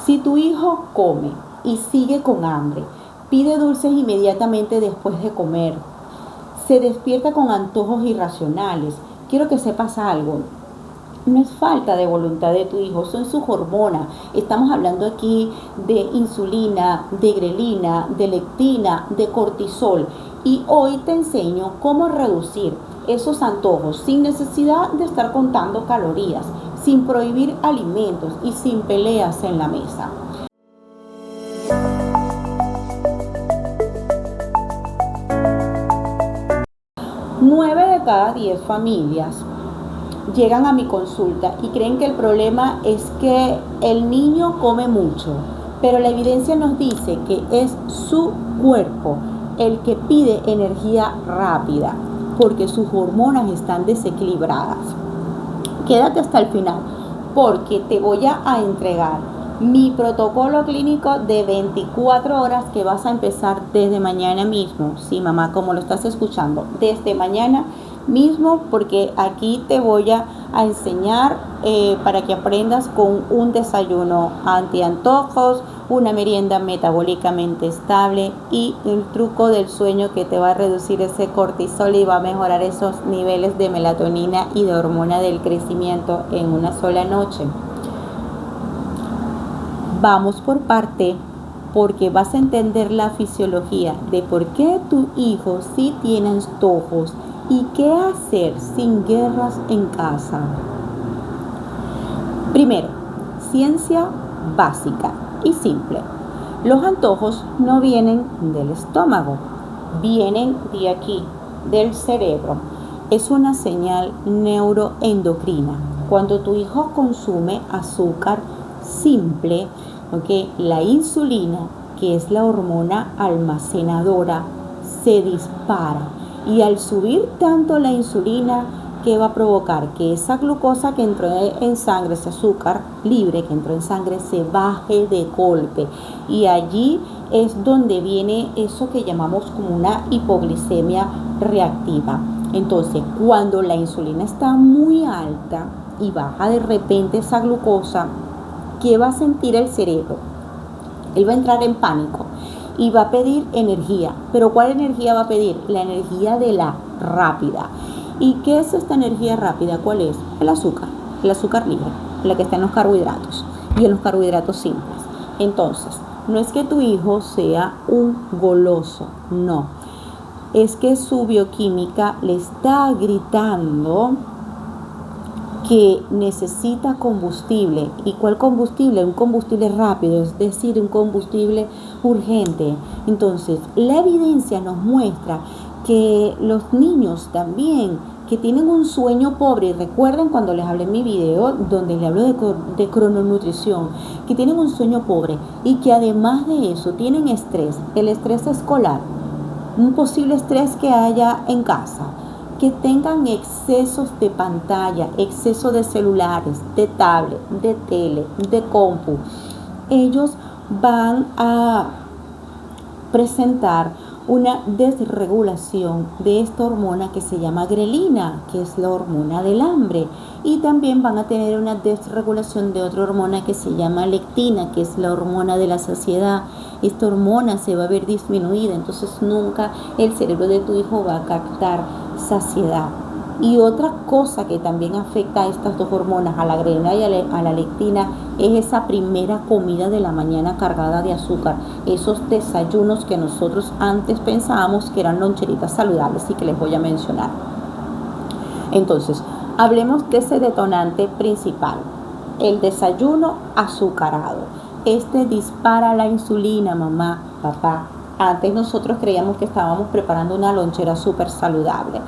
Si tu hijo come y sigue con hambre, pide dulces inmediatamente después de comer, se despierta con antojos irracionales, quiero que sepas algo. No es falta de voluntad de tu hijo, son sus hormonas. Estamos hablando aquí de insulina, de grelina, de lectina, de cortisol. Y hoy te enseño cómo reducir esos antojos sin necesidad de estar contando calorías, sin prohibir alimentos y sin peleas en la mesa. 9 de cada 10 familias llegan a mi consulta y creen que el problema es que el niño come mucho, pero la evidencia nos dice que es su cuerpo el que pide energía rápida porque sus hormonas están desequilibradas. Quédate hasta el final porque te voy a entregar mi protocolo clínico de 24 horas que vas a empezar desde mañana mismo. Sí, mamá, como lo estás escuchando, desde mañana mismo, porque aquí te voy a enseñar para que aprendas con un desayuno antiantojos, una merienda metabólicamente estable y el truco del sueño que te va a reducir ese cortisol y va a mejorar esos niveles de melatonina y de hormona del crecimiento en una sola noche. Vamos por parte, porque vas a entender la fisiología de por qué tu hijo sí tiene antojos y qué hacer sin guerras en casa. Primero, ciencia básica y simple. Los antojos no vienen del estómago, vienen de aquí, del cerebro. Es una señal neuroendocrina. Cuando tu hijo consume azúcar simple, la insulina, que es la hormona almacenadora, se dispara. Y al subir tanto la insulina, ¿qué va a provocar? Que esa glucosa que entró en sangre, ese azúcar libre que entró en sangre, se baje de golpe. Y allí es donde viene eso que llamamos como una hipoglicemia reactiva. Entonces, cuando la insulina está muy alta y baja de repente esa glucosa, ¿qué va a sentir el cerebro? Él va a entrar en pánico y va a pedir energía. ¿Pero cuál energía va a pedir? La energía de la rápida. ¿Y qué es esta energía rápida? ¿Cuál es? El azúcar libre, la que está en los carbohidratos y en los carbohidratos simples. Entonces, no es que tu hijo sea un goloso, no. Es que su bioquímica le está gritando que necesita combustible. ¿Y cuál combustible? Un combustible rápido, es decir, un combustible urgente. Entonces, la evidencia nos muestra que los niños también que tienen un sueño pobre, y recuerden cuando les hablé en mi video donde les hablo de crononutrición, que tienen un sueño pobre y que además de eso tienen estrés, el estrés escolar, un posible estrés que haya en casa, que tengan excesos de pantalla, exceso de celulares, de tablet, de tele, de compu, ellos van a presentar una desregulación de esta hormona que se llama grelina, que es la hormona del hambre, y también van a tener una desregulación de otra hormona que se llama lectina, que es la hormona de la saciedad. Esta hormona se va a ver disminuida, entonces nunca el cerebro de tu hijo va a captar saciedad. Y otra cosa que también afecta a estas dos hormonas, a la grelina y a la lectina, es esa primera comida de la mañana cargada de azúcar, esos desayunos que nosotros antes pensábamos que eran loncheritas saludables y que les voy a mencionar. Entonces, hablemos de ese detonante principal, el desayuno azucarado. Este dispara la insulina, mamá, papá. Antes nosotros creíamos que estábamos preparando una lonchera súper saludable,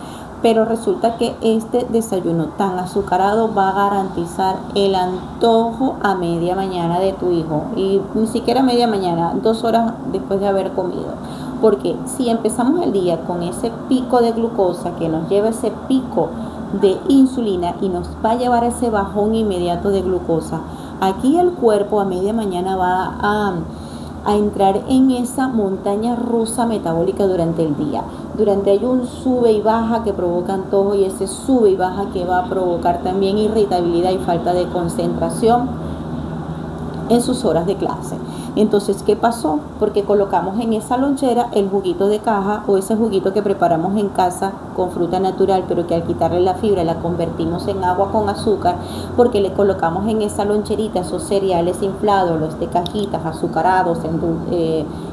pero resulta que este desayuno tan azucarado va a garantizar el antojo a media mañana de tu hijo, y ni siquiera media mañana, 2 horas después de haber comido. Porque si empezamos el día con ese pico de glucosa que nos lleva ese pico de insulina y nos va a llevar a ese bajón inmediato de glucosa, aquí el cuerpo a media mañana va a entrar en esa montaña rusa metabólica durante el día. Durante hay un sube y baja que provoca antojo, y ese sube y baja que va a provocar también irritabilidad y falta de concentración. en sus horas de clase. Entonces, ¿qué pasó? Porque colocamos en esa lonchera el juguito de caja o ese juguito que preparamos en casa con fruta natural, pero que al quitarle la fibra la convertimos en agua con azúcar, porque le colocamos en esa loncherita esos cereales inflados, los de cajitas, azucarados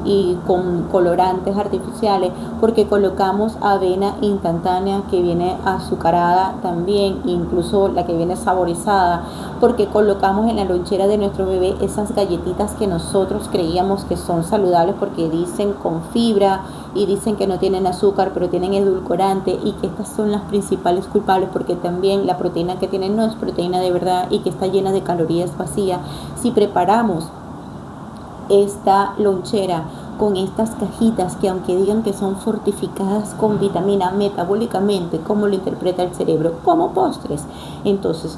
y con colorantes artificiales, porque colocamos avena instantánea que viene azucarada también, incluso la que viene saborizada, porque colocamos en la lonchera de nuestro bebé esas galletitas que nosotros creíamos que son saludables porque dicen con fibra y dicen que no tienen azúcar, pero tienen edulcorante, y que estas son las principales culpables porque también la proteína que tienen no es proteína de verdad y que está llena de calorías vacías. Si preparamos esta lonchera con estas cajitas que, aunque digan que son fortificadas con vitamina metabólicamente, ¿cómo lo interpreta el cerebro? Como postres. Entonces,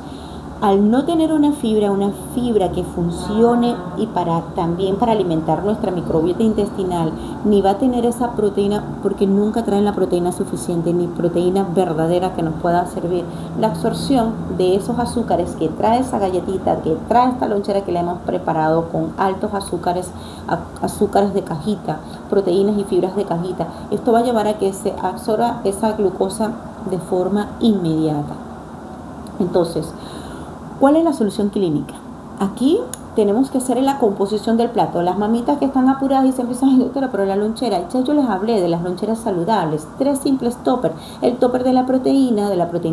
al no tener una fibra que funcione y también para alimentar nuestra microbiota intestinal, ni va a tener esa proteína, porque nunca traen la proteína suficiente, ni proteína verdadera que nos pueda servir. La absorción de esos azúcares que trae esa galletita, que trae esta lonchera que le hemos preparado con altos azúcares de cajita, proteínas y fibras de cajita, esto va a llevar a que se absorba esa glucosa de forma inmediata. Entonces, ¿cuál es la solución clínica? Aquí tenemos que hacer la composición del plato. Las mamitas que están apuradas y siempre dicen, ay doctora, pero la lonchera, ya yo les hablé de las loncheras saludables, 3 simples toppers: el topper de la proteína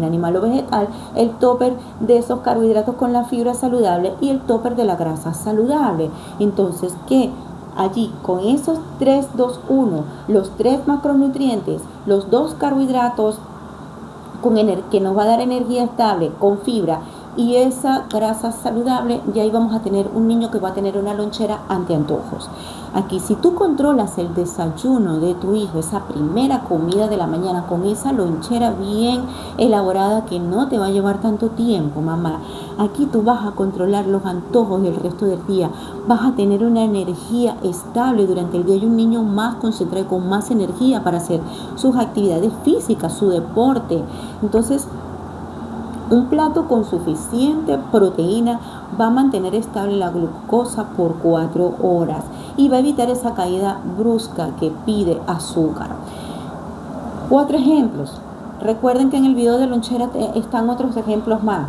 animal o vegetal, el topper de esos carbohidratos con la fibra saludable y el topper de la grasa saludable. Entonces, ¿qué? Allí con esos 3, 2, 1, los 3 macronutrientes, los 2 carbohidratos que nos va a dar energía estable con fibra, y esa grasa saludable, ya ahí vamos a tener un niño que va a tener una lonchera antiantojos. Aquí, si tú controlas el desayuno de tu hijo, esa primera comida de la mañana, con esa lonchera bien elaborada que no te va a llevar tanto tiempo, mamá, aquí tú vas a controlar los antojos del resto del día, vas a tener una energía estable durante el día y un niño más concentrado, con más energía para hacer sus actividades físicas, su deporte. Entonces, un plato con suficiente proteína va a mantener estable la glucosa por 4 horas y va a evitar esa caída brusca que pide azúcar. 4 ejemplos. Recuerden que en el video de lonchera están otros ejemplos más.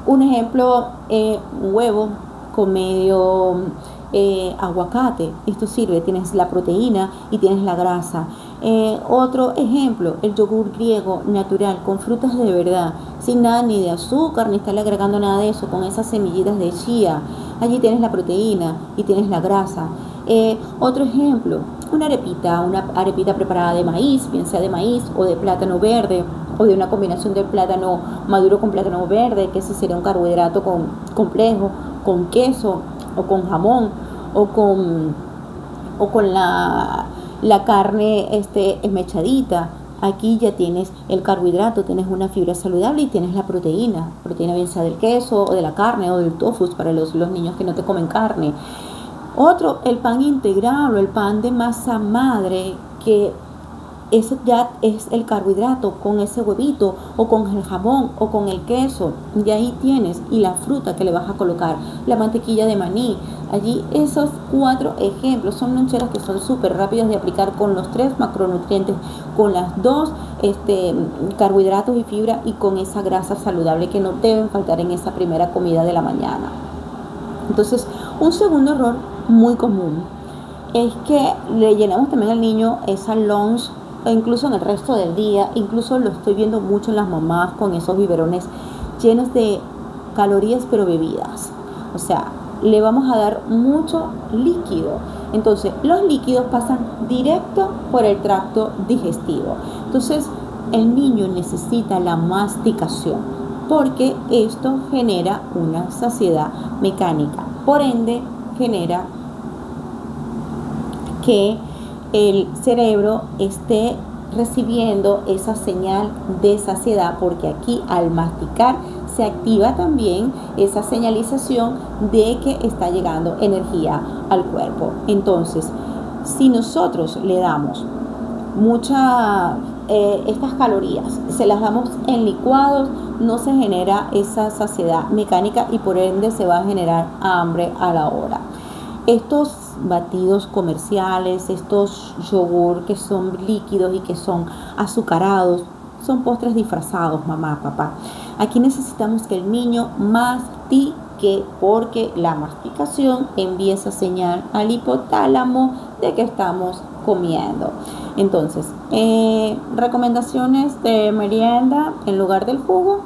Un ejemplo, un huevo con medio aguacate. Esto sirve, tienes la proteína y tienes la grasa. Otro ejemplo, el yogur griego natural con frutas de verdad, sin nada ni de azúcar, ni estarle agregando nada de eso, con esas semillitas de chía. Allí tienes la proteína y tienes la grasa. Otro ejemplo, una arepita preparada de maíz, bien sea de maíz o de plátano verde, o de una combinación de plátano maduro con plátano verde, que ese sería un carbohidrato complejo, con queso o con jamón o con la carne esmechadita. Aquí ya tienes el carbohidrato, tienes una fibra saludable y tienes la proteína bien sea del queso o de la carne o del tofu para los niños que no te comen carne. Otro, el pan integral o el pan de masa madre, que eso ya es el carbohidrato con ese huevito o con el jamón o con el queso. Y ahí tienes, y la fruta que le vas a colocar, la mantequilla de maní. Allí esos 4 ejemplos son loncheras que son súper rápidas de aplicar, con los 3 macronutrientes, con las 2 carbohidratos y fibra, y con esa grasa saludable que no deben faltar en esa primera comida de la mañana. Entonces, un segundo error muy común es que le llenamos también al niño esa lunch, e incluso en el resto del día, incluso lo estoy viendo mucho en las mamás con esos biberones llenos de calorías pero bebidas. O sea, le vamos a dar mucho líquido. Entonces, los líquidos pasan directo por el tracto digestivo. Entonces, el niño necesita la masticación, porque esto genera una saciedad mecánica. Por ende, genera que el cerebro esté recibiendo esa señal de saciedad, porque aquí al masticar se activa también esa señalización de que está llegando energía al cuerpo. Entonces, si nosotros le damos estas calorías, se las damos en licuados no se genera esa saciedad mecánica y por ende se va a generar hambre a la hora. Estos batidos comerciales, estos yogur que son líquidos y que son azucarados, son postres disfrazados, mamá, papá. Aquí necesitamos que el niño mastique, porque la masticación envía esa señal al hipotálamo de que estamos comiendo. Entonces, recomendaciones de merienda: en lugar del jugo,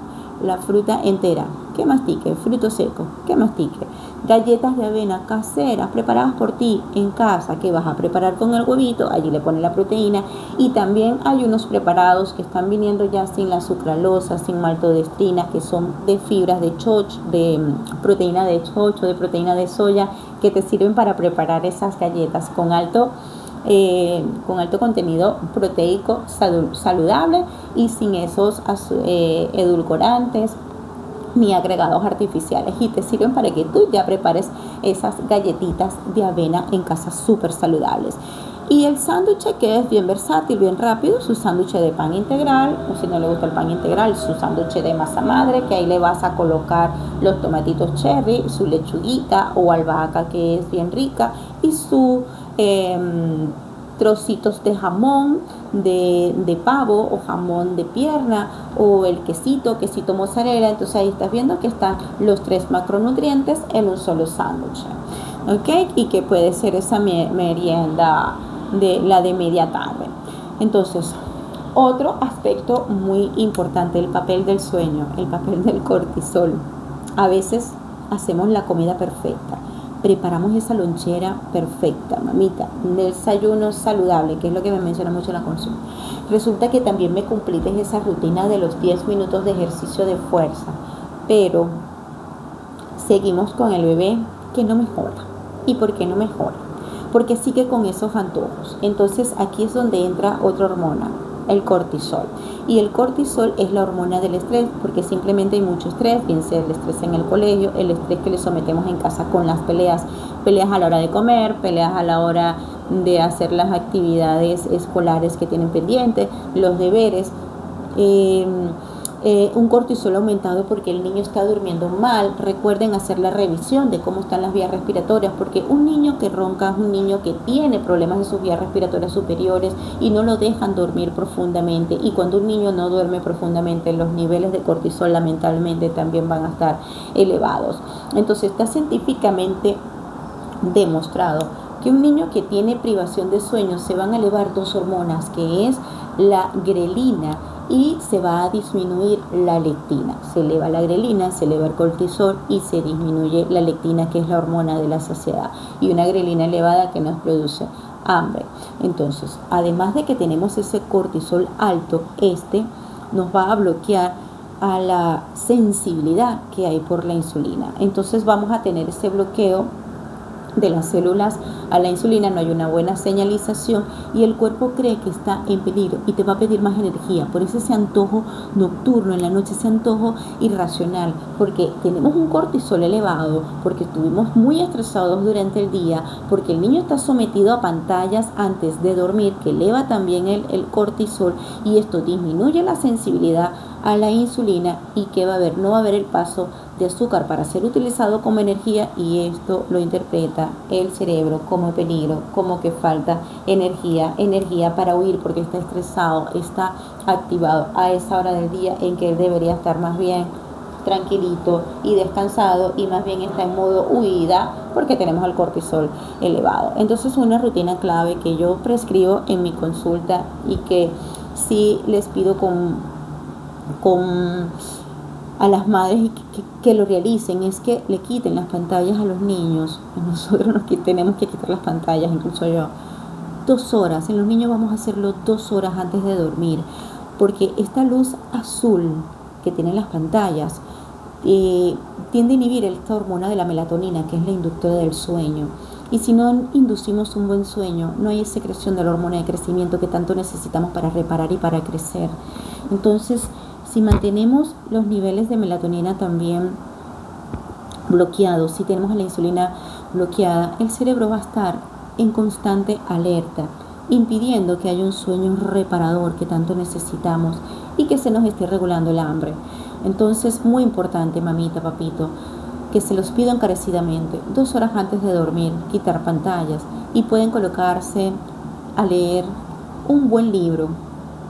la fruta entera, que mastique; fruto seco, que mastique; galletas de avena caseras preparadas por ti en casa, que vas a preparar con el huevito, allí le pones la proteína. Y también hay unos preparados que están viniendo ya sin la sucralosa, sin maltodextrina, que son de fibras de chocho, de proteína de chocho, de proteína de soya, que te sirven para preparar esas galletas con alto contenido proteico saludable y sin esos edulcorantes ni agregados artificiales, y te sirven para que tú ya prepares esas galletitas de avena en casa súper saludables. Y el sándwich, que es bien versátil, bien rápido, su sándwich de pan integral, o si no le gusta el pan integral, su sándwich de masa madre, que ahí le vas a colocar los tomatitos cherry, su lechuguita o albahaca, que es bien rica, y su trocitos de jamón de pavo o jamón de pierna, o el quesito mozzarella. Entonces ahí estás viendo que están los 3 macronutrientes en un solo sándwich, ¿ok? Y que puede ser esa merienda de media tarde. Entonces, otro aspecto muy importante: el papel del sueño, el papel del cortisol. A veces hacemos la comida perfecta, preparamos esa lonchera perfecta, mamita, desayuno saludable, que es lo que me menciona mucho en la consulta. Resulta que también me cumpliste esa rutina de los 10 minutos de ejercicio de fuerza, pero seguimos con el bebé que no mejora. ¿Y por qué no mejora? Porque sigue con esos antojos. Entonces aquí es donde entra otra hormona, el cortisol. Y el cortisol es la hormona del estrés, porque simplemente hay mucho estrés, bien sea el estrés en el colegio, el estrés que le sometemos en casa con las peleas a la hora de comer, peleas a la hora de hacer las actividades escolares que tienen pendientes, los deberes. Un cortisol aumentado porque el niño está durmiendo mal. Recuerden hacer la revisión de cómo están las vías respiratorias, porque un niño que ronca es un niño que tiene problemas de sus vías respiratorias superiores y no lo dejan dormir profundamente. Y cuando un niño no duerme profundamente, los niveles de cortisol lamentablemente también van a estar elevados. Entonces está científicamente demostrado que un niño que tiene privación de sueño se van a elevar 2 hormonas, que es la grelina y se va a disminuir la leptina. Se eleva la grelina, se eleva el cortisol y se disminuye la leptina, que es la hormona de la saciedad, y una grelina elevada que nos produce hambre. Entonces, además de que tenemos ese cortisol alto, nos va a bloquear a la sensibilidad que hay por la insulina. Entonces vamos a tener ese bloqueo de las células a la insulina, no hay una buena señalización y el cuerpo cree que está en peligro y te va a pedir más energía. Por eso ese antojo nocturno en la noche, ese antojo irracional, porque tenemos un cortisol elevado, porque estuvimos muy estresados durante el día, porque el niño está sometido a pantallas antes de dormir, que eleva también el cortisol, y esto disminuye la sensibilidad a la insulina. ¿Y qué va a haber? No va a haber el paso de azúcar para ser utilizado como energía, y esto lo interpreta el cerebro como peligro, como que falta energía para huir, porque está estresado, está activado a esa hora del día en que él debería estar más bien tranquilito y descansado, y más bien está en modo huida porque tenemos el cortisol elevado. Entonces, una rutina clave que yo prescribo en mi consulta y que sí les pido a las madres que lo realicen, es que le quiten las pantallas a los niños. Nosotros tenemos que quitar las pantallas, incluso yo. 2 horas, en los niños vamos a hacerlo 2 horas antes de dormir, porque esta luz azul que tienen las pantallas tiende a inhibir esta hormona de la melatonina, que es la inductora del sueño. Y si no inducimos un buen sueño, no hay secreción de la hormona de crecimiento que tanto necesitamos para reparar y para crecer. Entonces, si mantenemos los niveles de melatonina también bloqueados, si tenemos la insulina bloqueada, el cerebro va a estar en constante alerta, impidiendo que haya un sueño reparador que tanto necesitamos y que se nos esté regulando el hambre. Entonces, muy importante, mamita, papito, que se los pido encarecidamente, 2 horas antes de dormir, quitar pantallas y pueden colocarse a leer un buen libro,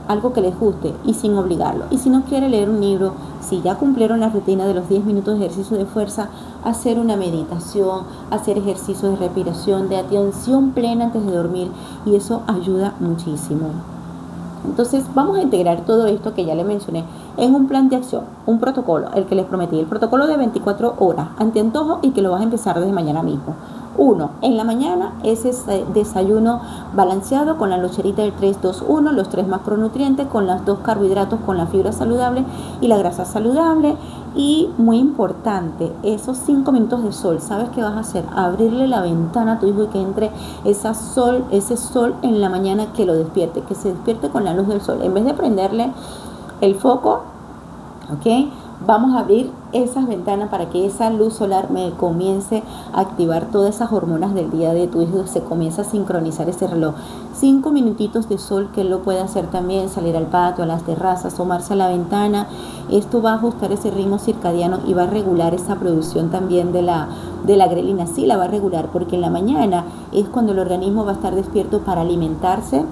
algo que les guste y sin obligarlo. Y si no quiere leer un libro, si ya cumplieron la rutina de los 10 minutos de ejercicio de fuerza, hacer una meditación, hacer ejercicios de respiración, de atención plena antes de dormir, y eso ayuda muchísimo. Entonces vamos a integrar todo esto que ya le mencioné en un plan de acción, un protocolo, el que les prometí, el protocolo de 24 horas ante antojo y que lo vas a empezar desde mañana mismo. 1. En la mañana ese desayuno balanceado con la loncherita del 3-2-1, los 3 macronutrientes, con los 2 carbohidratos, con la fibra saludable y la grasa saludable. Y muy importante, esos 5 minutos de sol. ¿Sabes qué vas a hacer? Abrirle la ventana a tu hijo y que entre ese sol en la mañana, que lo despierte, que se despierte con la luz del sol. En vez de prenderle el foco, ¿ok? Vamos a abrir esas ventanas para que esa luz solar me comience a activar todas esas hormonas del día de tu hijo, se comienza a sincronizar ese reloj. 5 minutitos de sol, que él lo puede hacer también, salir al patio, a las terrazas, asomarse a la ventana. Esto va a ajustar ese ritmo circadiano y va a regular esa producción también de la grelina. Sí, la va a regular, porque en la mañana es cuando el organismo va a estar despierto para alimentarse,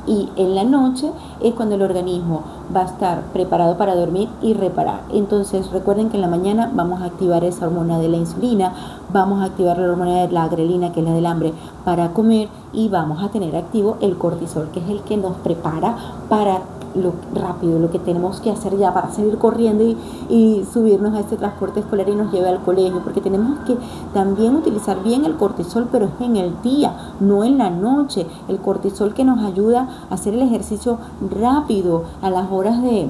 y en la noche es cuando el organismo va a estar preparado para dormir y reparar. Entonces recuerden que en la mañana vamos a activar esa hormona de la insulina, vamos a activar la hormona de la grelina, que es la del hambre, para comer, y vamos a tener activo el cortisol, que es el que nos prepara para lo rápido, lo que tenemos que hacer ya para seguir corriendo y subirnos a este transporte escolar y nos lleve al colegio, porque tenemos que también utilizar bien el cortisol, pero es en el día, no en la noche. El cortisol que nos ayuda a hacer el ejercicio rápido a las horas de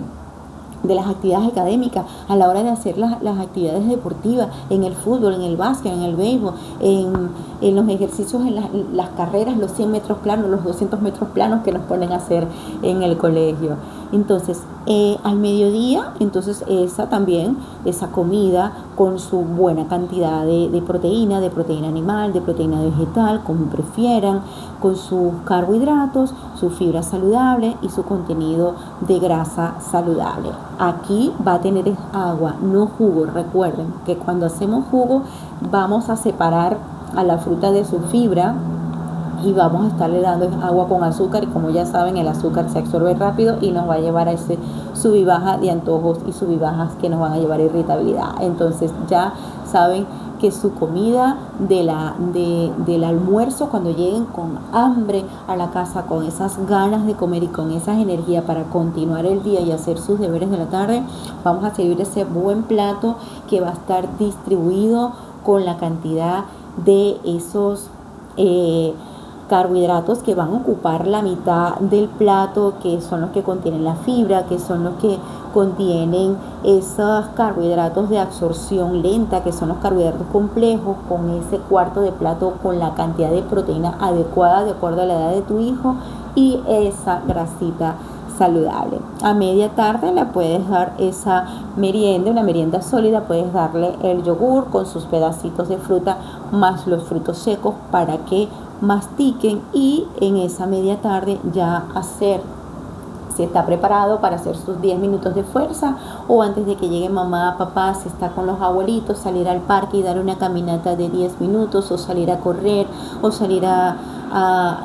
las actividades académicas, a la hora de hacer las actividades deportivas, en el fútbol, en el básquet, en el béisbol, en los ejercicios, en las carreras, los 100 metros planos, los 200 metros planos que nos ponen a hacer en el colegio. Entonces, al mediodía, entonces esa comida con su buena cantidad de proteína animal, de proteína vegetal, como prefieran, con sus carbohidratos, su fibra saludable y su contenido de grasa saludable. Aquí va a tener agua, no jugo. Recuerden que cuando hacemos jugo vamos a separar a la fruta de su fibra y vamos a estarle dando agua con azúcar, y como ya saben, el azúcar se absorbe rápido y nos va a llevar a ese sub y baja de antojos y sub y bajas que nos van a llevar a irritabilidad. Entonces ya saben que su comida del almuerzo, cuando lleguen con hambre a la casa, con esas ganas de comer y con esa energía para continuar el día y hacer sus deberes de la tarde, vamos a servir ese buen plato que va a estar distribuido con la cantidad de esos carbohidratos que van a ocupar la mitad del plato, que son los que contienen la fibra, que son los que contienen esos carbohidratos de absorción lenta, que son los carbohidratos complejos, con ese cuarto de plato con la cantidad de proteína adecuada de acuerdo a la edad de tu hijo, y esa grasita saludable. A media tarde le puedes dar esa merienda, una merienda sólida. Puedes darle el yogur con sus pedacitos de fruta más los frutos secos para que mastiquen, y en esa media tarde ya si está preparado para hacer sus 10 minutos de fuerza, o antes de que llegue mamá, papá, si está con los abuelitos, salir al parque y dar una caminata de 10 minutos, o salir a correr, o salir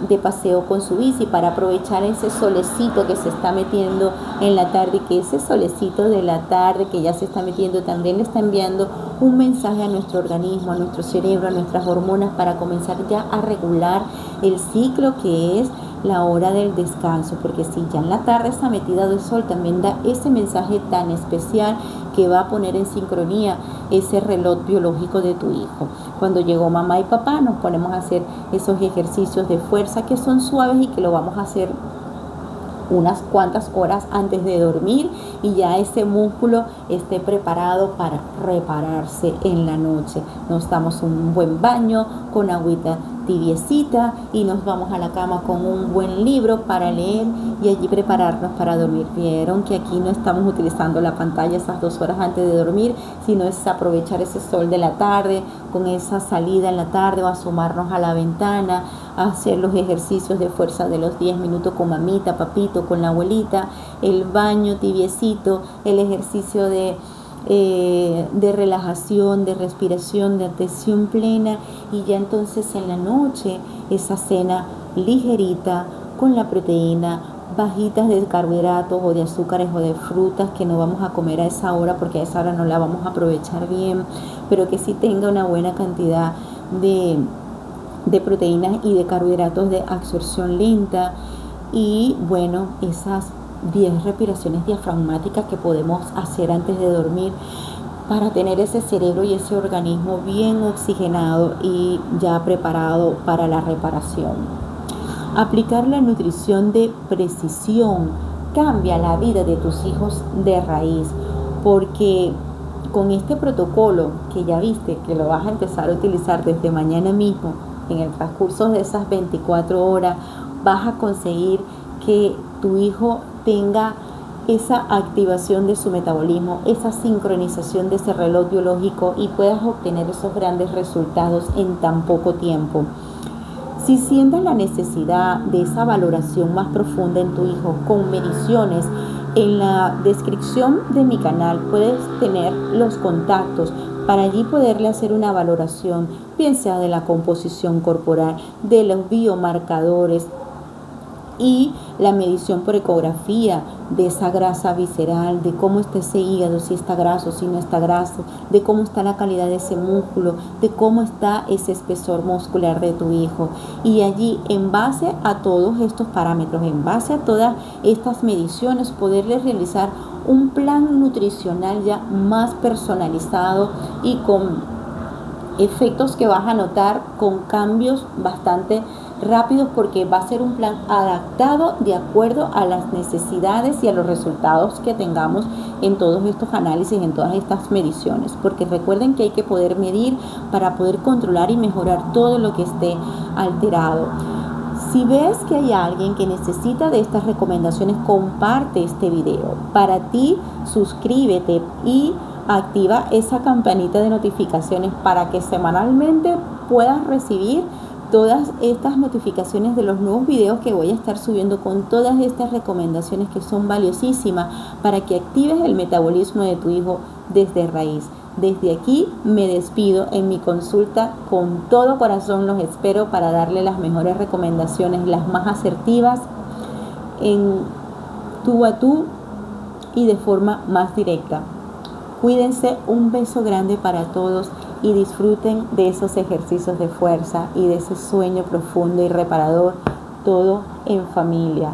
de paseo con su bici, para aprovechar ese solecito que se está metiendo en la tarde, que ese solecito de la tarde que ya se está metiendo también le está enviando un mensaje a nuestro organismo, a nuestro cerebro, a nuestras hormonas, para comenzar ya a regular el ciclo que es la hora del descanso, porque si ya en la tarde está metida del sol, también da ese mensaje tan especial que va a poner en sincronía ese reloj biológico de tu hijo. Cuando llegó mamá y papá, nos ponemos a hacer esos ejercicios de fuerza que son suaves y que lo vamos a hacer unas cuantas horas antes de dormir, y ya ese músculo esté preparado para repararse en la noche. Nos damos un buen baño con agüita tibiecita y nos vamos a la cama con un buen libro para leer y allí prepararnos para dormir. Vieron que aquí no estamos utilizando la pantalla esas 2 horas antes de dormir, sino es aprovechar ese sol de la tarde con esa salida en la tarde, o asomarnos a la ventana, a hacer los ejercicios de fuerza de los 10 minutos con mamita, papito, con la abuelita, el baño tibiecito, el ejercicio de de relajación, de respiración, de atención plena, y ya entonces en la noche esa cena ligerita con la proteína, bajitas de carbohidratos o de azúcares o de frutas que no vamos a comer a esa hora porque a esa hora no la vamos a aprovechar bien, pero que sí tenga una buena cantidad de proteínas y de carbohidratos de absorción lenta. Y bueno, esas 10 respiraciones diafragmáticas que podemos hacer antes de dormir para tener ese cerebro y ese organismo bien oxigenado y ya preparado para la reparación. Aplicar la nutrición de precisión cambia la vida de tus hijos de raíz, porque con este protocolo que ya viste, que lo vas a empezar a utilizar desde mañana mismo, en el transcurso de esas 24 horas, vas a conseguir que tu hijo tenga esa activación de su metabolismo, esa sincronización de ese reloj biológico y puedas obtener esos grandes resultados en tan poco tiempo. Si sientes la necesidad de esa valoración más profunda en tu hijo con mediciones, en la descripción de mi canal puedes tener los contactos para allí poderle hacer una valoración, bien sea de la composición corporal, de los biomarcadores y la medición por ecografía de esa grasa visceral, de cómo está ese hígado, si está graso, si no está graso, de cómo está la calidad de ese músculo, de cómo está ese espesor muscular de tu hijo. Y allí, en base a todos estos parámetros, en base a todas estas mediciones, poderles realizar un plan nutricional ya más personalizado y con efectos que vas a notar con cambios bastante rápidos, porque va a ser un plan adaptado de acuerdo a las necesidades y a los resultados que tengamos en todos estos análisis, en todas estas mediciones, porque recuerden que hay que poder medir para poder controlar y mejorar todo lo que esté alterado. Si ves que hay alguien que necesita de estas recomendaciones, comparte este video. Para ti, suscríbete y activa esa campanita de notificaciones para que semanalmente puedas recibir todas estas notificaciones de los nuevos videos que voy a estar subiendo con todas estas recomendaciones que son valiosísimas para que actives el metabolismo de tu hijo desde raíz. Desde aquí me despido en mi consulta. Con todo corazón los espero para darle las mejores recomendaciones, las más asertivas, en tú a tú y de forma más directa. Cuídense, un beso grande para todos y disfruten de esos ejercicios de fuerza y de ese sueño profundo y reparador, todo en familia.